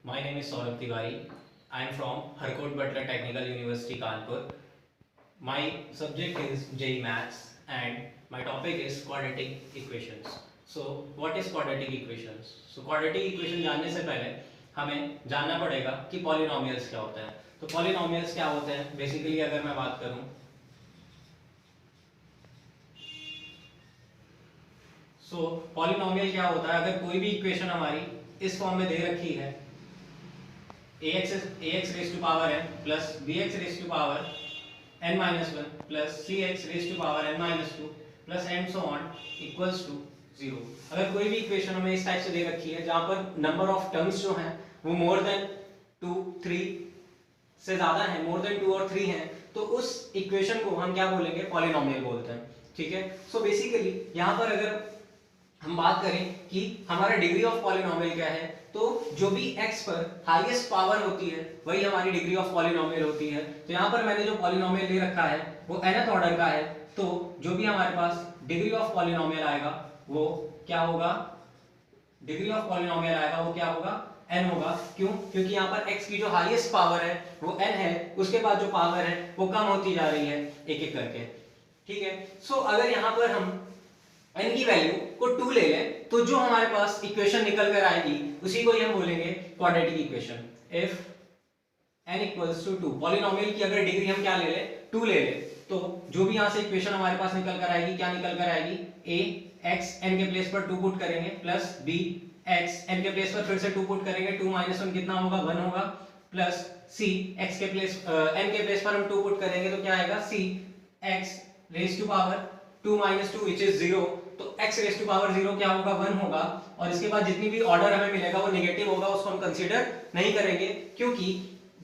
My name is Saurabh Tiwari. I am from Harcourt Butler Technical University, Kanpur. My subject is JEE Maths and my topic is quadratic equations. So, what is quadratic equations? So, quadratic equation जानने से पहले हमें जानना पड़ेगा कि polynomials क्या होते हैं. तो पॉलिनोमियल्स क्या होते हैं? बेसिकली अगर मैं बात करूं, पॉलिनोमियल क्या होता है? अगर कोई भी इक्वेशन हमारी इस फॉर्म में दे रखी है, ax raised to power n plus bx raised to power n minus 1 plus cx raised to power n minus 2 plus and so on equals to 0. अगर कोई भी इक्वेशन हमें इस टाइप से दे रखी है जहां पर नंबर ऑफ टर्म्स जो हैं वो मोर देन 2 3 से ज्यादा है, मोर देन 2 और 3 हैं, तो उस इक्वेशन को हम क्या बोलेंगे? पॉलिनोमियल बोलते हैं. ठीक है. सो बेसिकली यहाँ पर अगर हम बात करें कि हमारा डिग्री ऑफ पॉलिनोमियल क्या है, तो जो भी x पर हाईएस्ट पावर होती है वही हमारी डिग्री ऑफ पॉलिनोमियल होती है. तो यहाँ पर मैंने जो पॉलिनोमियल ले रखा है वो nth ऑर्डर का है, तो जो भी हमारे पास डिग्री ऑफ पॉलिनोमियल आएगा वो क्या होगा? डिग्री ऑफ पॉलिनोमियल आएगा वो क्या होगा? n होगा. क्यों? क्योंकि यहाँ पर x की जो हाईएस्ट पावर है वो n है, उसके बाद जो पावर है वो कम होती जा रही है एक एक करके. ठीक है. सो अगर यहाँ पर हम n की वैल्यू को 2 ले लें तो जो हमारे पास इक्वेशन निकल कर आएगी उसी को ही हम बोलेंगे quadratic equation. If n equals to 2, polynomial की अगर डिग्री हम क्या ले लें? 2 ले लें, तो जो भी यहाँ से इक्वेशन हमारे पास निकल कर आएगी, क्या निकल कर आएगी? a x n के प्लेस पर 2 पुट करेंगे प्लस b x n के प्लेस पर फिर से 2 पुट करेंगे, 2 माइनस 1 कितना होगा? 1 होगा, प्लस c x के प्लेस n के प्लेस पर हम 2 पुट करेंगे तो क्या आएगा? c x raise to power 2 minus 2 which is 0. तो x रेज टू पावर 0 क्या होगा? 1 होगा. और इसके बाद जितनी भी ऑर्डर हमें मिलेगा वो नेगेटिव होगा, उसको हम कंसीडर नहीं करेंगे, क्योंकि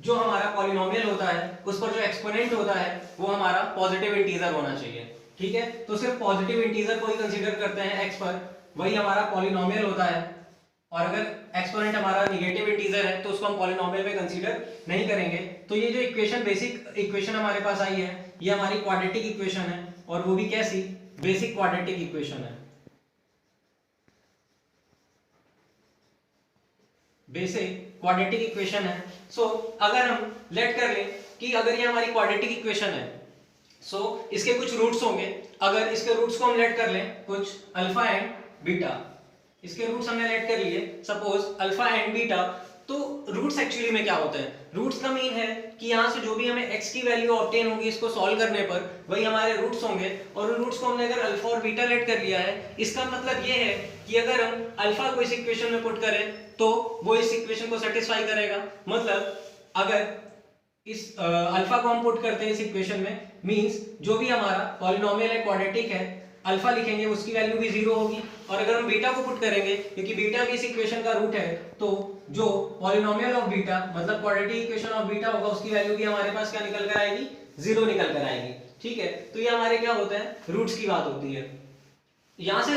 जो हमारा पॉलिनोमियल होता है उस पर जो एक्सपोनेंट होता है वो हमारा पॉजिटिव इंटीजर होना चाहिए. ठीक है. तो सिर्फ पॉजिटिव इंटीजर को ही कंसीडर करते हैं x पर, वही हमारा पॉलिनोमियल होता है. और अगर एक्सपोनेंट हमारा नेगेटिव इंटीजर है तो उसको हम पॉलिनोमियल में कंसीडर नहीं करेंगे. तो ये जो इक्वेशन, बेसिक इक्वेशन हमारे पास आई है, ये हमारी क्वाड्रेटिक इक्वेशन है, और वो भी कैसी? बेसिक क्वाड्रेटिक इक्वेशन है. बेसिक क्वाड्रेटिक इक्वेशन है. सो अगर हम लेट कर लें कि अगर ये हमारी क्वाड्रेटिक इक्वेशन है, सो इसके कुछ रूट्स होंगे. अगर इसके रूट्स को हम लेट कर लें, कुछ अल्फा एंड बीटा, इसके रूट्स हमने लेट कर लिए, सपोज अल्फा एंड बीटा. तो रूट्स एक्चुअली में क्या होते हैं? रूट्स का मीन है कि यहाँ से जो भी हमें x की वैल्यू ऑब्टेन होगी इसको सॉल्व करने पर, वही हमारे रूट्स होंगे. और उन रूट्स को हमने अगर अल्फा और बीटा लेट कर लिया है, इसका मतलब ये है कि अगर हम अल्फा को इस इक्वेशन में पुट करें तो वो इस इक्वेशन को सेटिस्फाई करेगा. मतलब अगर इस अल्फा को हम पुट करते हैं इस इक्वेशन में, मींस जो भी हमारा पॉलिनोमियल है क्वाड्रेटिक है, अल्फा लिखेंगे उसकी वैल्यू भी 0 होगी. और अगर हम बीटा को पुट करेंगे, क्योंकि बीटा भी इस इक्वेशन का रूट है, तो जो पॉलिनोमियल ऑफ बीटा मतलब क्वाड्रेटिक इक्वेशन ऑफ बीटा होगा उसकी वैल्यू भी हमारे पास क्या निकल कर आएगी? 0 निकल कर आएगी. ठीक है. तो ये हमारे क्या होते हैं? रूट्स की बात होती है. यहां से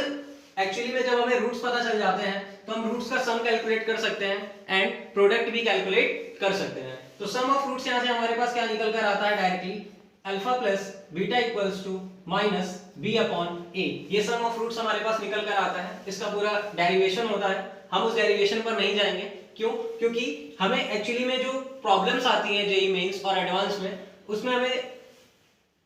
एक्चुअली में जब हमें रूट्स पता चल जाते हैं तो हम रूट्स का सम कैलकुलेट कर सकते हैं एंड प्रोडक्ट भी कैलकुलेट कर सकते हैं. तो सम ऑफ रूट्स यहां से हमारे पास क्या निकल कर आता है? Directly alpha plus beta equals to minus B upon A. ये सम ऑफ रूट्स हमारे पास निकल कर आता है. इसका पूरा डेरिवेशन होता है, हम उस डेरिवेशन पर नहीं जाएंगे. क्यों? क्योंकि हमें एक्चुअली में जो प्रॉब्लम्स आती हैं जेईई मेंस और एडवांस में, उसमें हमें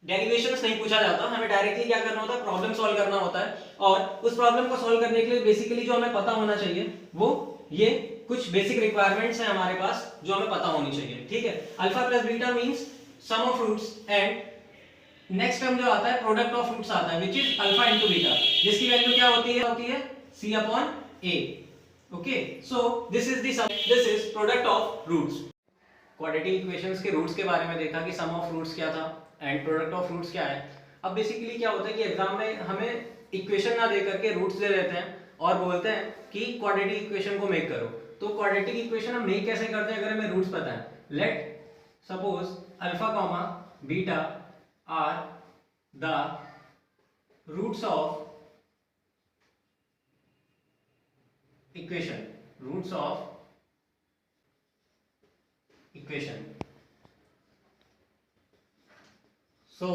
डेरिवेशंस नहीं पूछा जाता, हमें डायरेक्टली क्या करना होता है? प्रॉब्लम सॉल्व करना होता है. और उस प्रॉब्लम को सॉल्व करने के लिए बेसिकली जो हमें पता होना चाहिए वो ये कुछ बेसिक रिक्वायरमेंट्स हैं हमारे पास जो हमें पता होनी चाहिए. ठीक है. Alpha plus beta means sum of roots, and next term जो आता है प्रोडक्ट ऑफ रूट्स आता है, which is alpha into beta, जिसकी वैल्यू क्या होती है? c upon a. Okay. So this is the sum, this is product of roots. Quadratic equations के रूट्स के बारे में देखा कि सम ऑफ रूट्स क्या था एंड प्रोडक्ट ऑफ रूट्स क्या है. अब बेसिकली क्या होता है कि एग्जाम में हमें इक्वेशन ना दे करके रूट्स दे देते हैं और बोलते हैं कि क्वाड्रेटिक इक्वेशन को मेक करो. तो क्वाड्रेटिक इक्वेशन हम मेक कैसे करते हैं? अगर हमें रूट्स पता है, let suppose alpha comma beta are the roots of equation, roots of equation. So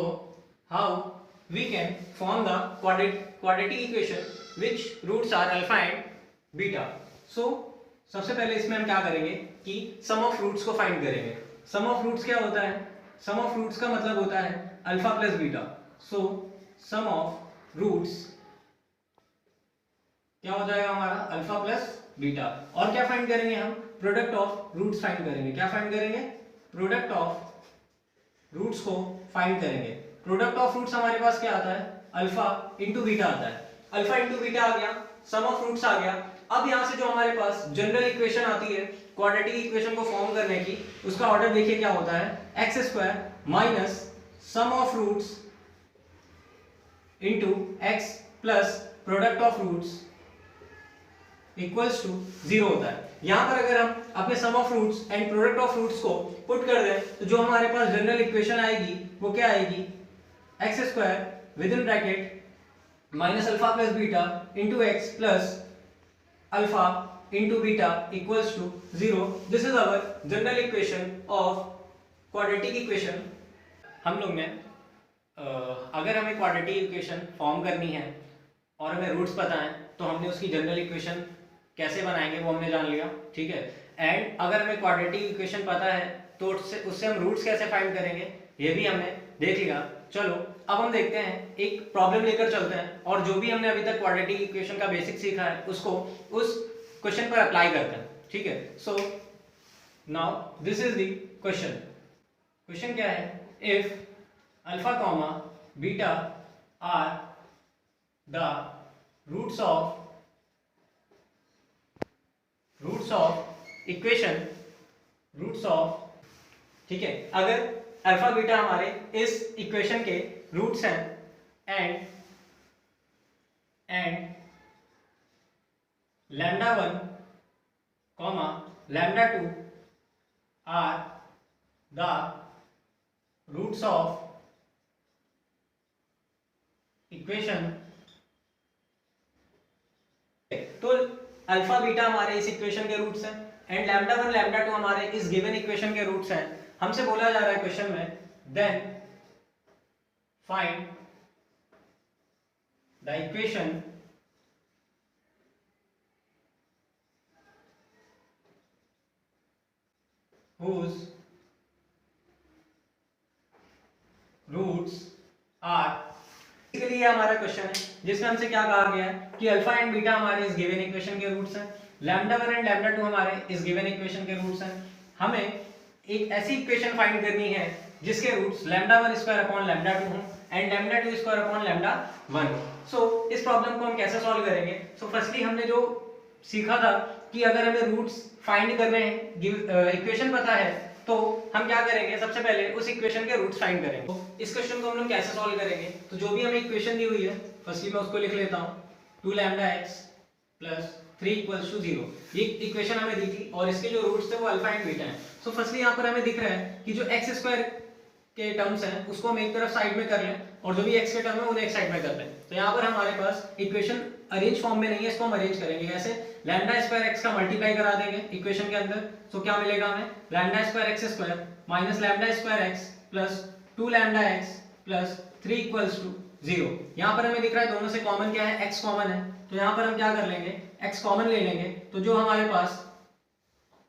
how we can form the quadratic equation which roots are alpha and beta. So सबसे पहले इसमें हम क्या करेंगे कि सम ऑफ रूट्स को फाइंड करेंगे। सम of roots क्या होता है? सम ऑफ रूट्स का मतलब होता है alpha plus beta. So sum of roots क्या हो जाएगा हमारा? Alpha plus beta. और क्या फाइंड करेंगे हम? प्रोडक्ट ऑफ रूट्स फाइंड करेंगे। क्या फाइंड करेंगे? प्रोडक्ट ऑफ रूट्स को फाइंड करेंगे। प्रोडक्ट ऑफ रूट्स हमारे पास क्या आता है? अल्फा इंटू बीटा आता है। अल्फा इंटू बीटा आ गया, सम ऑफ रूट्स आ गया। अब यहां से जो हमारे पास जनरल इक्वेशन आती है क्वाड्रेटिक इक्वेशन को फॉर्म करने की, उसका ऑर्डर देखिए क्या होता है? X square minus sum of roots into x plus product of roots equals to 0 होता है। यहां पर अगर हम अपने sum of roots and product of roots को पुट कर दें तो जो हमारे पास जनरल इक्वेशन आएगी वो क्या आएगी? X square with in bracket minus alpha plus beta into x plus alpha into beta equals to 0। This is our general equation of quadratic equation. हम लोग ने अगर हमें क्वाड्रेटिक इक्वेशन फॉर्म करनी है और हमें रूट्स पता है तो हमने उसकी जनरल इक्वेशन कैसे बनाएंगे वो हमने जान लिया, ठीक है। एंड अगर हमें क्वाड्रेटिक इक्वेशन पता है तो उससे हम रूट्स कैसे फाइंड करेंगे ये भी हमने देख लिया। चलो अब हम देखते हैं, एक प्रॉब्लम लेकर चलते हैं और जो भी हमने अभी तक क्वाड्रेटिक इक्वेशन का बेसिक सीखा है उसको उस क्वेश्चन पर अप्लाई करते हैं, ठीक है। So now this is the question. Question क्या है? If alpha comma beta are the roots of equation, ठीक है, अगर अल्फा बीटा हमारे इस इक्वेशन के रूट्स हैं and lambda 1 comma lambda 2 are the roots of equation, तो अल्फा बीटा हमारे इस इक्वेशन के रूट्स हैं एंड लैम्डा 1 लैम्डा 2 हमारे इस गिवन इक्वेशन के रूट्स हैं। हमसे बोला जा रहा है क्वेश्चन में then find the equation whose roots are, basically ये हमारा क्वेश्चन है जिसमें हमसे क्या कहा गया है कि अल्फा एंड बीटा हमारे इस गिवन इक्वेशन के रूट्स हैं, लैम्डा 1 एंड लैम्डा 2 हमारे इस गिवन इक्वेशन के रूट्स हैं। हमें एक ऐसी इक्वेशन फाइंड करनी है जिसके roots lambda 1 square upon lambda 2 हो and lambda 2 square upon lambda 1। So इस प्रॉब्लम को हम कैसे सॉल्व करेंगे? सो फर्स्टली हमने जो सीखा था कि अगर हमें रूट्स फाइंड करने हैं, इक्वेशन पता है तो हम क्या करेंगे? सबसे पहले उस इक्वेशन के रूट्स फाइंड करेंगे। तो इस क्वेश्चन को हम लोग कैसे सॉल्व करेंगे? तो जो भी हमें इक्वेशन दी हुई है फर्स्टली मैं उसको लिख लेता हूँ, 2 lambda x plus 3 equals to 0। ये इक्वेशन हमें दी थी और इसके जो रूट्स थे वो अल्फा एंड बीटा हैं। सो फर्स्टली यहाँ पर हमें दिख रहा है कि जो एक्स स्क्वायर के टर्म्स हैं उसको हम एक तरफ साइड में कर लें और जो भी एक्स के टर्म है उन्हें एक साइड में कर लें। तो यहाँ पर हमारे पास इक्वेशन अरेंज फॉर्म में नहीं है, इसको हम अरेंज करेंगे कैसे? लैम्डा स्क्वायर एक्स का मल्टीप्लाई करा देंगे इक्वेशन के अंदर। तो क्या मिलेगा हमें? Lambda square x square minus lambda square x plus 2 lambda x plus 3 equals to 0। यहाँ पर हमें दिख रहा है दोनों से कॉमन क्या है? एक्स कॉमन है। तो यहाँ पर हम क्या कर लेंगे? एक्स कॉमन ले लेंगे। तो जो हमारे पास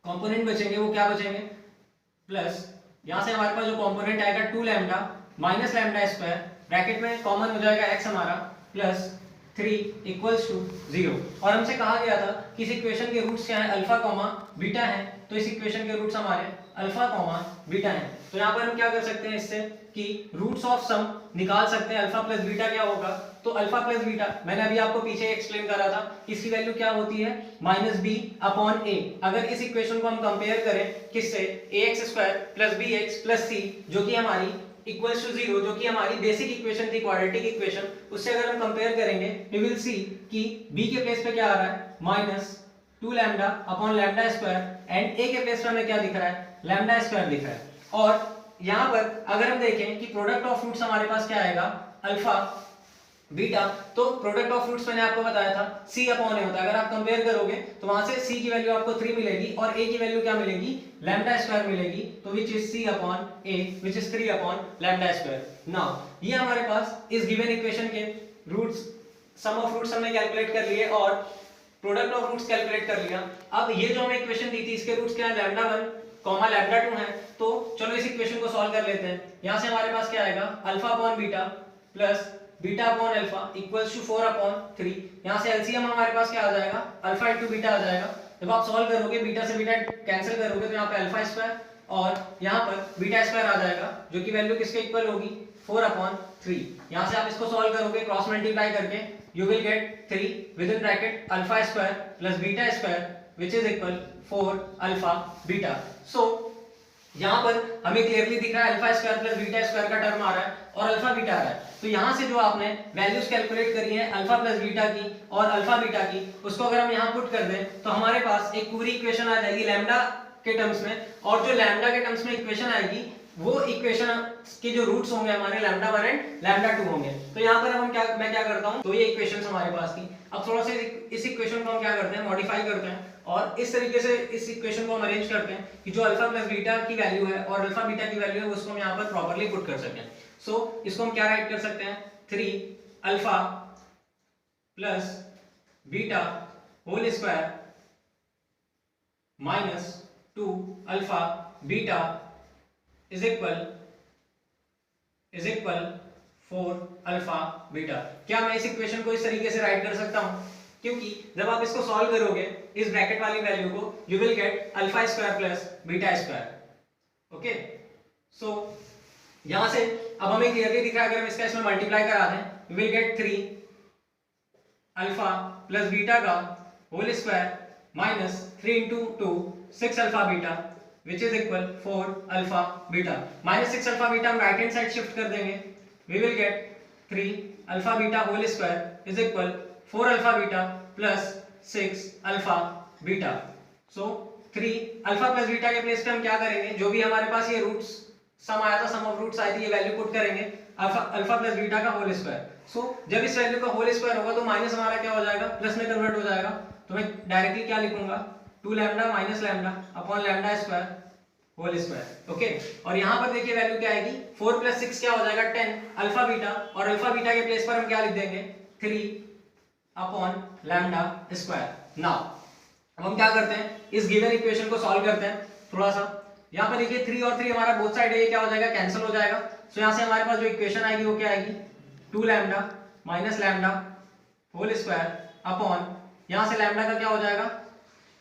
कंपोनेंट बचेंगे वो क्या बचेंगे? प्लस यहाँ से हमारे पास जो कंपोनेंट आएगा 2 lambda minus lambda square, bracket में कॉमन हो जाएगा एक्स हमारा, प्लस 3 इक्वल्स टू 0। और हमसे कहा गया था कि इस इक्वेशन के रूट्स क्या है? अल्फा कॉमा बीटा है। तो इस इक्वेशन के रूट्स हमारे अल्फा कॉमा बीटा है। तो यहाँ पर हम क्या कर सकते हैं इससे कि रूट्स ऑफ सम निकाल सकते हैं। अल्फा प्लस बीटा क्या होगा? तो अल्फा प्लस बीटा मैंने अभी आपको पीछे एक्सप्लेन करा था, इसकी वैल्यू क्या होती है? माइनस बी अपॉन ए। अगर इस इक्वेशन को हम कंपेयर करें किससे? ax square plus bx plus c जो कि हमारी इक्वल्स टू 0, जो कि हमारी बेसिक इक्वेशन थी क्वाड्रेटिक इक्वेशन, उससे अगर हम कंपेयर करेंगे वी विल सी कि b के प्लेस पे क्या आ रहा है? Minus 2 lambda upon lambda square and a के प्लेस पे हमें क्या दिख रहा है? लैम्डा स्क्वायर दिख रहा है। और यहाँ पर अगर हम देखें कि प्रोडक्ट ऑफ रूट्स हमारे पास क्या आएगा? Alpha beta. तो प्रोडक्ट ऑफ रूट्स मैंने आपको बताया था c अपॉन ए होता है। अगर आप कंपेयर करोगे तो वहां से c की वैल्यू आपको 3 मिलेगी और a की वैल्यू क्या मिलेगी? लैम्डा स्क्वायर मिलेगी। तो which is c upon a which is 3 upon lambda square. Now ये हमारे पास इस गिवन इक्वेशन के रूट्स, सम ऑफ रूट्स हमने कैलकुलेट कर लिए और प्रोडक्ट ऑफ रूट्स कैलकुलेट कर लिया। अब ये जो हमें इक्वेशन दी थी इसके रूट्स क्या है, लैम्डा 1 कॉमा लैम्डा 2 है। तो चलो इस इक्वेशन को सॉल्व कर लेते हैं। यहाँ से हमारे पास क्या आएगा, alpha upon beta plus beta upon alpha equals to 4 upon 3। यहाँ से एलसीएम हमारे पास क्या आ जाएगा, अल्फा इंटू बीटा आ जाएगा। जब आप सॉल्व करोगे बीटा से बीटा कैंसिल करोगे तो यहाँ पे अल्फा स्क्वायर और यहाँ पर बीटा स्क्वायर आ जाएगा, जो कि वैल्यू किसके इक्वल होगी, 4 अपॉन 3। यहाँ से आप इसको सॉल्व करोगे क्रॉस मल्टीप्लाई करके, you will get 3 within bracket alpha square plus beta square which is equal 4 alpha beta। so यहाँ पर हमें क्लियरली दिख रहा है alpha square plus beta square का टर्म आ रहा है और अल्फा बीटा आ रहा है। तो यहाँ से जो आपने वैल्यूज कैलकुलेट करी है अल्फा प्लस बीटा की और अल्फा बीटा की, उसको अगर हम यहाँ पुट कर दें तो हमारे पास एक पूरी इक्वेशन आ जाएगी लैम्डा के टर्म्स में। और जो लैम्डा के टर्म्स में इक्वेशन आएगी वो इक्वेशन के जो रूट्स होंगे हमारे लैम्डा 1 एंड लैम्डा 2 होंगे। तो यहाँ पर हम मैं क्या करता हूँ, तो ये इक्वेशंस हमारे पास थी। अब थोड़ा सा इस इक्वेशन को हम क्या करते हैं, मॉडिफाई करते हैं और इस तरीके से इस इक्वेशन को हम अरेंज करते हैं कि जो अल्फा प्लस बीटा की वैल्यू है और अल्फा बीटा की वैल्यू है उसको हम यहाँ पर प्रॉपर्ली पुट कर सकें। सो इसको हम क्या राइट कर सकते हैं, 3 alpha plus beta whole square minus 2 alpha beta is equal 4 alpha beta. क्या मैं इस इक्वेशन को इस तरीके से राइट कर सकता हूं, क्योंकि जब आप इसको सॉल्व करोगे इस ब्रैकेट वाली वैल्यू को, you will get alpha square plus beta square. Okay, so यहां से अब हमें क्लियरली दिख रहा है, अगर हम इसका इसमें मल्टीप्लाई करा दें, you will get 3 alpha plus beta का whole square minus 3 into 2 6 alpha beta which is equal 4 alpha beta। minus 6 alpha beta हम राइट हैंड साइड शिफ्ट कर देंगे, we will get 3 alpha beta whole square is equal 4 alpha beta plus 6 alpha beta। so 3 alpha plus beta के place पे हम क्या करेंगे, जो भी हमारे पास ये रूट्स सम आया था, सम ऑफ रूट्स आई थी, ये वैल्यू पुट करेंगे अल्फा प्लस बीटा का होल स्क्वायर। सो जब इस वैल्यू का होल स्क्वायर होगा तो माइनस हमारा क्या हो जाएगा, प्लस में कन्वर्ट हो जाएगा। तो मैं डायरेक्टली क्या लिखूंगा, 2 lambda minus lambda upon lambda square whole square. Okay, और यहाँ पर देखिए वैल्यू क्या आएगी, 4 प्लस 6 क्या हो जाएगा 10 अल्फा बीटा, और अल्फा बीटा के प्लेस पर हम क्या लिख देंगे 3 अपॉन लैम्डा स्क्वायर। नाउ अब हम क्या करते हैं, इस गिवन इक्वेशन को सॉल्व करते हैं थोड़ा सा। यहाँ पर देखिए 3 और 3 हमारा बोथ साइड है, ये क्या हो जाएगा, कैंसिल हो जाएगा। सो यहाँ से हमारे पास जो इक्वेशन आएगी वो क्या आएगी, 2 lambda minus lambda whole square upon, यहाँ से लैम्डा का क्या हो जाएगा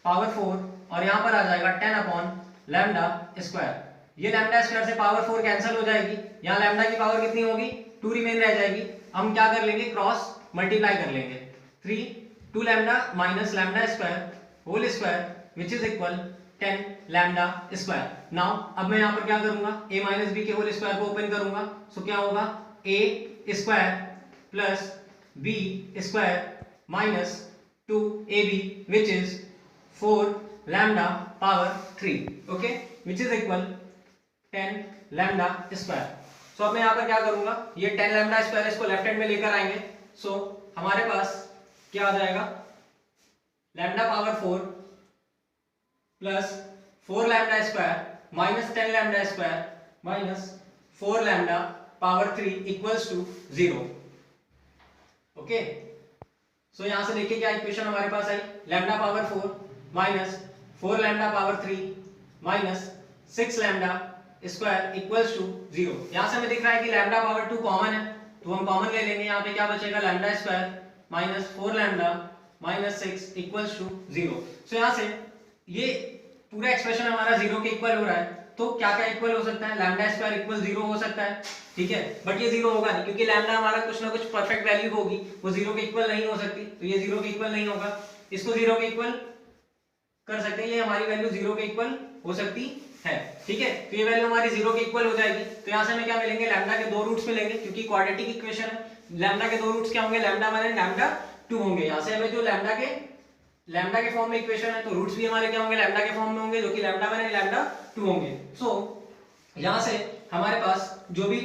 पावर 4 और यहाँ पर आ जाएगा 10 अपॉन लैम्डा स्क्वायर। ये लैम्डा स्क्वायर से पावर 4 कैंसिल हो जाएगी, यहाँ लैम्डा की पावर कितनी होगी 2 रिमेन रह जाएगी। हम क्या कर लेंगे, क्रॉस मल्टीप्लाई कर लेंगे, 2 lambda minus lambda square whole square which is equal 10 lambda square. Now अब मैं यहाँ पर क्या करूंगा, a माइनस बी के होल स्क्वायर को ओपन करूंगा। सो क्या होगा, a square plus b square minus 2ab which is 4 lambda power 3, okay, which is equal 10 lambda square. So अब मैं यहाँ पर क्या करूंगा, ये 10 लैम्डा स्क्वायर इसको लेफ्ट हैंड में लेकर आएंगे। सो हमारे पास क्या आ जाएगा, lambda power 4 plus 4 lambda square minus 10 lambda square minus 4 lambda power 3 equals to 0। Okay, so यहाँ से देखिए क्या इक्वेशन हमारे पास आई, lambda power 4 minus 4 lambda power 3 minus 6 lambda square equals to 0। यहाँ से हमें दिख रहा है कि लैम्डा पावर 2 कॉमन है, तो हम कॉमन ले लेंगे। यहाँ पे क्या बचेगा, lambda square minus 4 lambda minus 6 equals to 0। So यहाँ से ये पूरा एक्सप्रेशन हमारा 0 के इक्वल हो रहा है। तो क्या क्या इक्वल हो सकता है, लैम्डा स्क्वायर इक्वल 0 हो सकता है, ठीक है, बट ये 0 होगा नहीं क्योंकि लैम्डा हमारा कुछ ना कुछ परफेक्ट वैल्यू होगी, वो 0 के इक्वल नहीं हो सकती, तो ये 0 के इक्वल नहीं होगा। इसको 0 के इक्वल कर सकते हैं, ये हमारी वैल्यू 0 के इक्वल हो सकती है, ठीक है। तो ये वैल्यू हमारी 0 के इक्वल हो जाएगी। तो यहाँ से हमें क्या मिलेंगे, लैम्डा के 2 रूट्स मिलेंगे क्योंकि क्वाड्रेटिक इक्वेशन है। लैम्डा के 2 रूट्स क्या होंगे, लैम्डा 1 एंड लैम्डा 2 होंगे। यहाँ से हमें जो लैम्डा के फॉर्म में इक्वेशन है, तो रूट्स भी हमारे क्या होंगे, लैम्डा के फॉर्म में होंगे, जो कि लैम्डा 1 एंड लैम्डा 2 होंगे। सो यहाँ से हमारे पास जो भी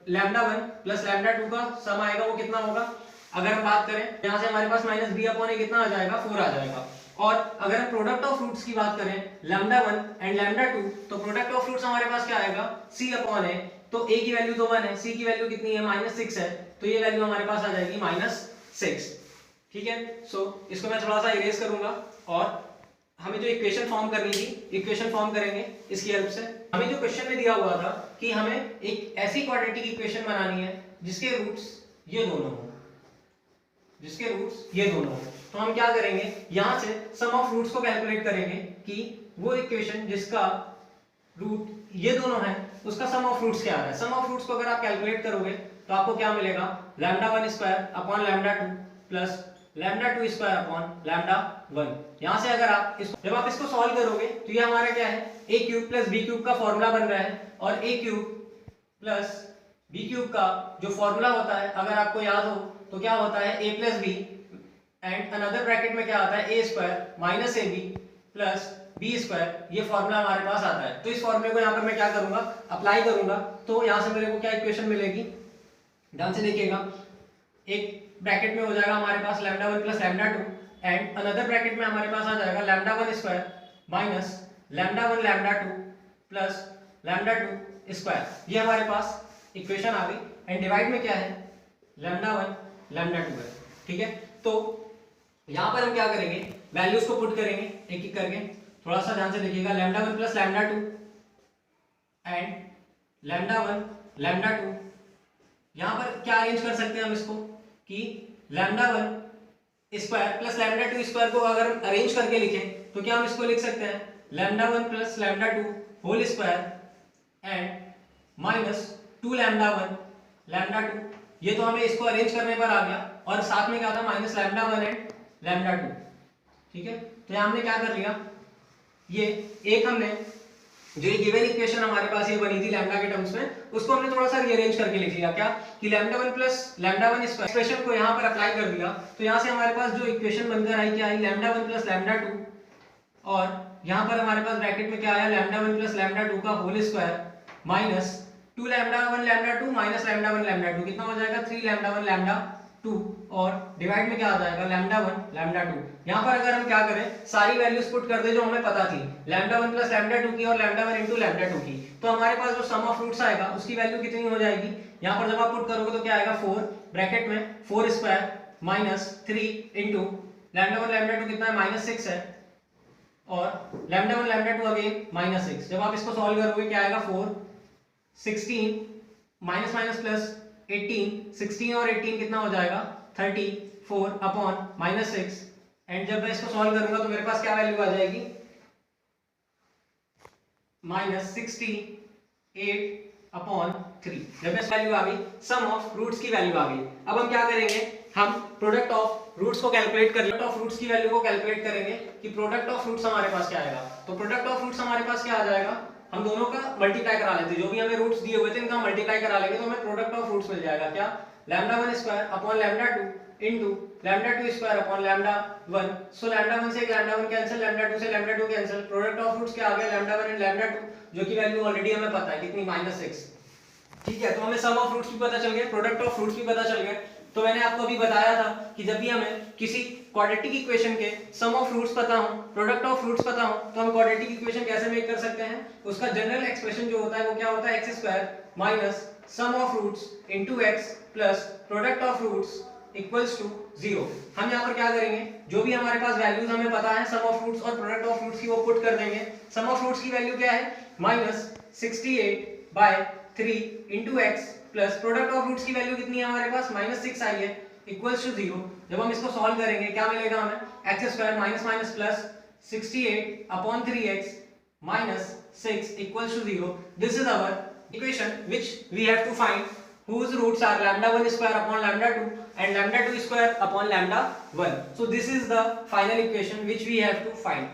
लैम्डा 1 प्लस लैम्डा 2 का सम आएगा वो कितना होगा, अगर हम बात करें यहाँ से हमारे पास माइनस बी अपॉन ए कितना आ जाएगा, 4 आ जाएगा। और अगर हम प्रोडक्ट ऑफ रूट्स की बात करें लैम्डा 1 एंड लैम्डा 2, तो प्रोडक्ट ऑफ रूट्स हमारे पास क्या आएगा, c अपॉन ए। तो a की वैल्यू तो 1 है, c की वैल्यू कितनी है, -6 है, तो ये वैल्यू हमारे पास आ जाएगी -6। ठीक है। सो इसको मैं थोड़ा सा इरेज करूंगा और हमें जो इक्वेशन फॉर्म करनी थी, इक्वेशन फॉर्म करेंगे इसकी हेल्प से। हमें जो क्वेश्चन में दिया हुआ था कि हमें एक ऐसी क्वाड्रेटिक इक्वेशन बनानी है जिसके रूट्स ये दोनों हो, जिसके रूट्स ये दोनों हो। तो हम क्या करेंगे, यहां से सम ऑफ रूट्स को कैलकुलेट करेंगे कि वो इक्वेशन जिसका रूट ये दोनों है उसका सम ऑफ रूट्स क्या आ रहा है। सम ऑफ रूट्स को अगर आप कैलकुलेट करोगे तो आपको क्या मिलेगा, lambda 1 square upon lambda 2 plus lambda 2 square upon lambda 1। यहां से अगर आप जब आप इसको सॉल्व करोगे तो ये हमारा क्या है, a cube plus b cube का फॉर्मूला बन रहा है। और a cube plus b cube का जो फॉर्मूला होता है अगर आपको याद हो तो क्या होता है, a plus b and another bracket में क्या आता है, a square minus ab plus b square. ये फॉर्मूला हमारे पास आता है। तो इस फॉर्मूले को यहाँ पर मैं क्या करूंगा, अप्लाई करूंगा। तो यहाँ से मेरे को क्या इक्वेशन मिलेगी, ध्यान से देखिएगा, एक ब्रैकेट में हो जाएगा हमारे पास lambda 1 plus lambda 2 and another bracket में हमारे पास आ जाएगा lambda 1 square minus lambda 1 lambda 2 plus lambda 2 square. ये हमारे पास इक्वेशन आ गई एंड डिवाइड में क्या है, लैम्डा 1 लैम्डा 2 है। ठीक है, तो यहाँ पर हम क्या करेंगे, वैल्यूज को पुट करेंगे एक एक करके। थोड़ा सा ध्यान से देखिएगा, lambda 1 plus lambda 2 and lambda 1 lambda 2। यहाँ पर क्या अरेंज कर सकते हैं हम इसको कि lambda 1 square plus lambda 2 square को अगर हम अरेंज करके लिखें तो क्या हम इसको लिख सकते हैं, lambda 1 plus lambda 2 whole square and minus 2 lambda 1 lambda 2। ये तो हमें इसको अरेंज करने पर आ गया और साथ में क्या था, माइनस लैम्डा 1 एंड लैम्डा 2। ठीक है, तो यहाँ हमने क्या कर लिया, ये एक हमने जो ये गिवन इक्वेशन हमारे पास ये बनी थी लैम्डा के टर्म्स में, उसको हमने थोड़ा सा रीअरेंज करके लिख लिया। क्या कि lambda 1 plus lambda 1 square expression को यहाँ पर अप्लाई कर दिया। तो यहाँ से हमारे पास जो इक्वेशन बनकर आई क्या आई, लैम्डा 1 प्लस लैम्डा 2 और यहाँ पर हमारे पास ब्रैकेट में क्या आया, लैम्डा 1 प्लस लैम्डा 2 का whole square minus 2 lambda 1 lambda 2 minus lambda 1 lambda 2। कितना हो जाएगा, 3 लैम्डा 1 लैम्डा 2 और डिवाइड में क्या आ जाएगा, लैम्डा 1 लैम्डा 2। यहाँ पर अगर हम क्या करें, सारी वैल्यूज पुट कर दे जो हमें पता थी, लैम्डा 1 प्लस लैम्डा 2 की और लैम्डा 1 इनटू लैम्डा 2 की। तो हमारे पास जो सम ऑफ रूट्स आएगा उसकी वैल्यू कितनी हो जाएगी, यहाँ पर जब आप पुट करोगे तो क्या आएगा, 4 ब्रैकेट में 4 square minus 3 into lambda 1 lambda 2 कितना है, माइनस 6 है और लैम्डा 1 लैम्डा 2 अगेन माइनस 6। जब आप इसको सॉल्व करोगे क्या आएगा, 4 16 माइनस माइनस प्लस 18, 16 और 18 कितना हो जाएगा, 34 अपॉन माइनस 6 एंड जब मैं इसको सॉल्व करूंगा तो मेरे पास क्या वैल्यू आ जाएगी, माइनस 68 अपॉन 3। जब मैं वैल्यू आ गई, सम ऑफ रूट्स की वैल्यू आ गई। अब हम क्या करेंगे, हम प्रोडक्ट ऑफ रूट्स को कैलकुलेट कर, प्रोडक्ट ऑफ रूट्स की वैल्यू को कैलकुलेट करेंगे कि प्रोडक्ट ऑफ रूट्स हमारे पास क्या आएगा। तो प्रोडक्ट ऑफ रूट्स हमारे पास क्या आ जाएगा, हम दोनों का मल्टीप्लाई करा लेते हैं, जो भी हमें रूट्स दिए हुए थे इनका मल्टीप्लाई करा लेंगे तो हमें प्रोडक्ट ऑफ रूट्स मिल जाएगा। क्या, lambda 1 square upon lambda 2 into lambda 2 square upon lambda 1। So lambda 1 से लैम्डा 1 कैंसिल, लैम्डा 2 से lambda 2 cancel. Product of roots क्या आ गया, लैम्डा 1 एंड लैम्डा 2 जो की वैल्यू ऑलरेडी हमें पता है कितनी, माइनस 6। ठीक है, तो हमें सम ऑफ रूट्स भी पता चल गया, प्रोडक्ट ऑफ रूट्स भी पता चल गया। तो मैंने आपको अभी बताया था कि जब भी हमें किसी क्वाड्रेटिक इक्वेशन के सम ऑफ रूट्स पता हो, प्रोडक्ट ऑफ रूट्स पता हो, तो हम क्वाड्रेटिक इक्वेशन कैसे मेक कर सकते हैं। उसका जनरल एक्सप्रेशन जो होता है वो क्या होता है, x square minus sum of roots into x plus product of roots equals to 0। हम यहाँ पर क्या करेंगे, जो भी हमारे पास वैल्यूज हमें पता है सम ऑफ रूट्स और प्रोडक्ट ऑफ रूट्स की, वो पुट कर देंगे। सम ऑफ रूट्स की वैल्यू क्या है, minus 68/3 into x plus product of roots की वैल्यू कितनी है हमारे पास, माइनस 6 आई है, इक्वल्स टू 0। जब हम इसको सॉल्व करेंगे क्या मिलेगा हमें, x square minus minus plus 68 upon 3x minus 6 equals to 0। This is our equation which we have to find whose roots are lambda 1 square upon lambda 2 and lambda 2 square upon lambda 1. So this is the final equation which we have to find.